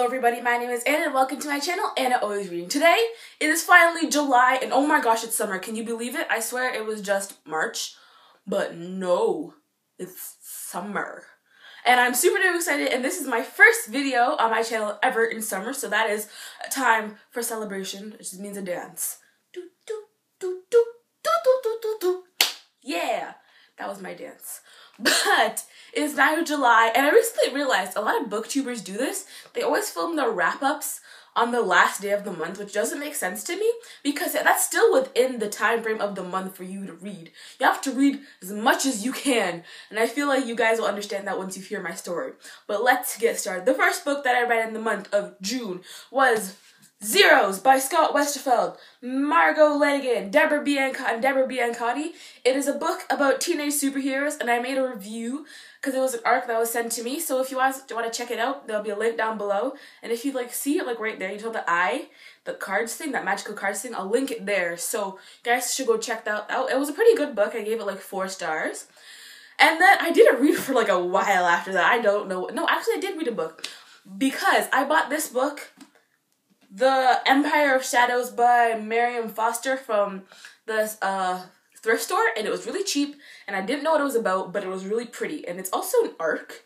everybody, my name is Anna and welcome to my channel, Anna Always Reading. Today, it is finally July and oh my gosh, it's summer. Can you believe it? I swear it was just March, but no, it's summer. And I'm super duper excited, and this is my first video on my channel ever in summer, so that is a time for celebration, which just means a dance. Do, do, do, do, do, do, do, do, do. Yeah, that was my dance. But it's now July, and I recently realized a lot of booktubers do this. They always film their wrap-ups on the last day of the month, which doesn't make sense to me because that's still within the time frame of the month for you to read. You have to read as much as you can, and I feel like you guys will understand that once you hear my story. But let's get started. The first book that I read in the month of June was Zeros by Scott Westerfeld, Margot Lanigan, Deborah Biancotti. It is a book about teenage superheroes, and I made a review because it was an arc that was sent to me. So if you want to check it out, there'll be a link down below. And if you see it right there, you know the cards thing, that magical cards thing, I'll link it there. So you guys should go check that out. It was a pretty good book. I gave it 4 stars. And then I didn't read for a while after that. I don't know. No, actually I did read a book because I bought this book, The Empire of Shadows by Miriam Foster, from the thrift store, and it was really cheap, and I didn't know what it was about, but it was really pretty, and it's also an arc,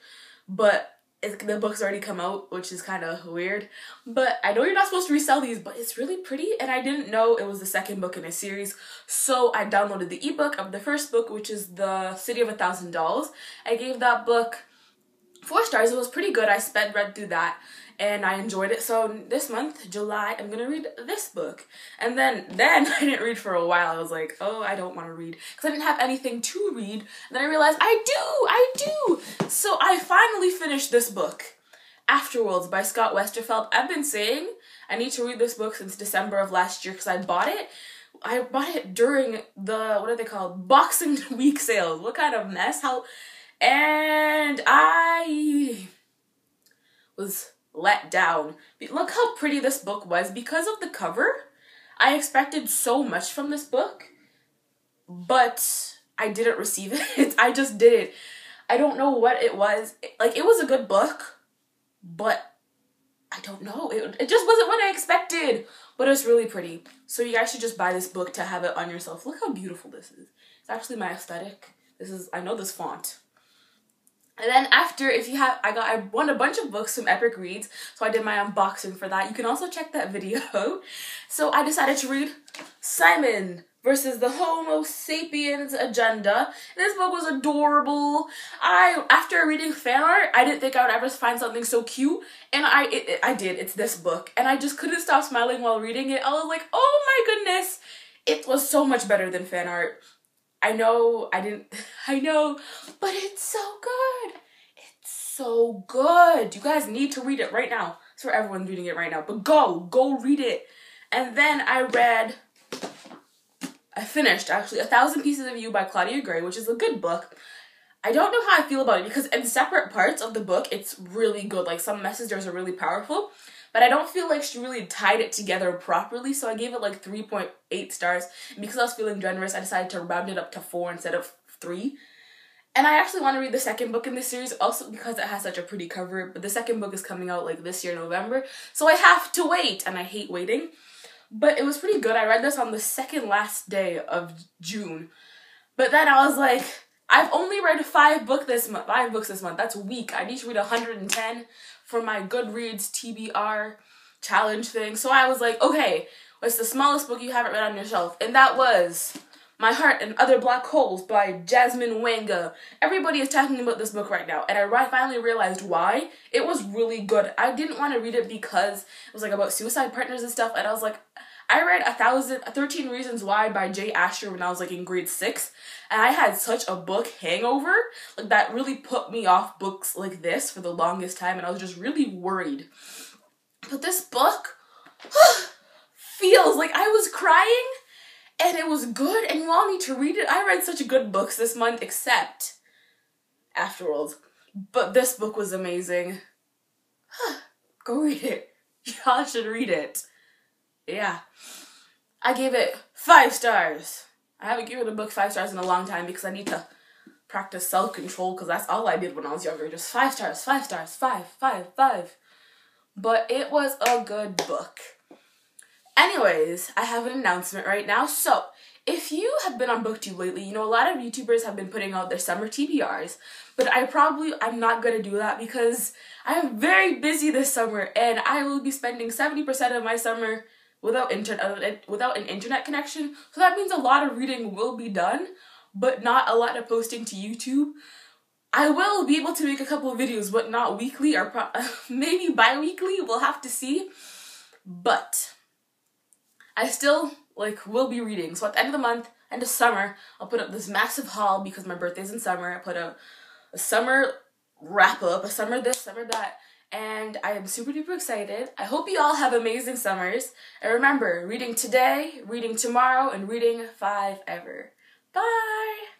but the book's already come out, which is kind of weird, but I know you're not supposed to resell these, but it's really pretty, and I didn't know it was the second book in a series, so I downloaded the ebook of the first book, which is The City of $1,000. I gave that book 4 stars. It was pretty good. I read through that, and I enjoyed it. So this month, July, I'm gonna read this book. And then I didn't read for a while. I was like, oh, I don't want to read because I didn't have anything to read. And then I realized I do. So I finally finished this book, Afterworlds by Scott Westerfeld. I've been saying I need to read this book since December of last year because I bought it. I bought it during the, what are they called, Boxing Week sales. What kind of mess? And I was let down. Look how pretty this book was. Because of the cover, I expected so much from this book, but I didn't receive it. I just didn't. I don't know what it was. It was a good book, but I don't know. It just wasn't what I expected, but it's really pretty. So you guys should just buy this book to have it on yourself. Look how beautiful this is. It's actually my aesthetic. I know this font. And then after, I won a bunch of books from Epic Reads, so I did my unboxing for that. You can also check that video. So I decided to read Simon versus the Homo Sapiens Agenda. This book was adorable. After reading fan art, I didn't think I would ever find something so cute, and I did. It's this book, and I just couldn't stop smiling while reading it. I was like, oh my goodness, it was so much better than fan art. I know, but it's so good. It's so good. You guys need to read it right now. It's for everyone reading it right now, but go read it. And then I finished, actually, 1,000 Pieces of You by Claudia Gray, which is a good book. I don't know how I feel about it because in separate parts of the book, it's really good. Some messages are really powerful, but I don't feel like she really tied it together properly, so I gave it 3.8 stars. And because I was feeling generous, I decided to round it up to 4 instead of 3. And I actually want to read the second book in this series, also because it has such a pretty cover, but the second book is coming out this year, November, so I have to wait, and I hate waiting. But it was pretty good. I read this on the second last day of June, but then I was like, I've only read 5 books this month. That's weak. I need to read 110 for my Goodreads TBR challenge thing. So I was like, okay, what's the smallest book you haven't read on your shelf? And that was My Heart and Other Black Holes by Jasmine Wanga. Everybody is talking about this book right now, and I finally realized why. It was really good. I didn't want to read it because it was about suicide partners and stuff, and I was like, I read 13 Reasons Why by Jay Asher when I was in grade 6, and I had such a book hangover, that really put me off books like this for the longest time, and I was just really worried. But this book feels like I was crying, and it was good, and you all need to read it. I read such good books this month, except Afterworlds, but this book was amazing. Go read it. Y'all should read it. Yeah. I gave it 5 stars. I haven't given a book 5 stars in a long time because I need to practice self-control because that's all I did when I was younger. Just 5 stars, 5 stars, 5. but it was a good book. Anyways, I have an announcement right now. So, if you have been on BookTube lately, you know a lot of YouTubers have been putting out their summer TBRs, but I'm not going to do that because I am very busy this summer and I will be spending 70% of my summer without an internet connection. So that means a lot of reading will be done, but not a lot of posting to YouTube. I will be able to make a couple of videos, but not weekly or maybe bi-weekly. We'll have to see. But I still will be reading. So at the end of the month, end of summer, I'll put up this massive haul because my birthday's in summer. I put out a summer wrap up, a summer this, summer that, and I am super duper excited. I hope you all have amazing summers. And remember, reading today, reading tomorrow, and reading fivever. Bye!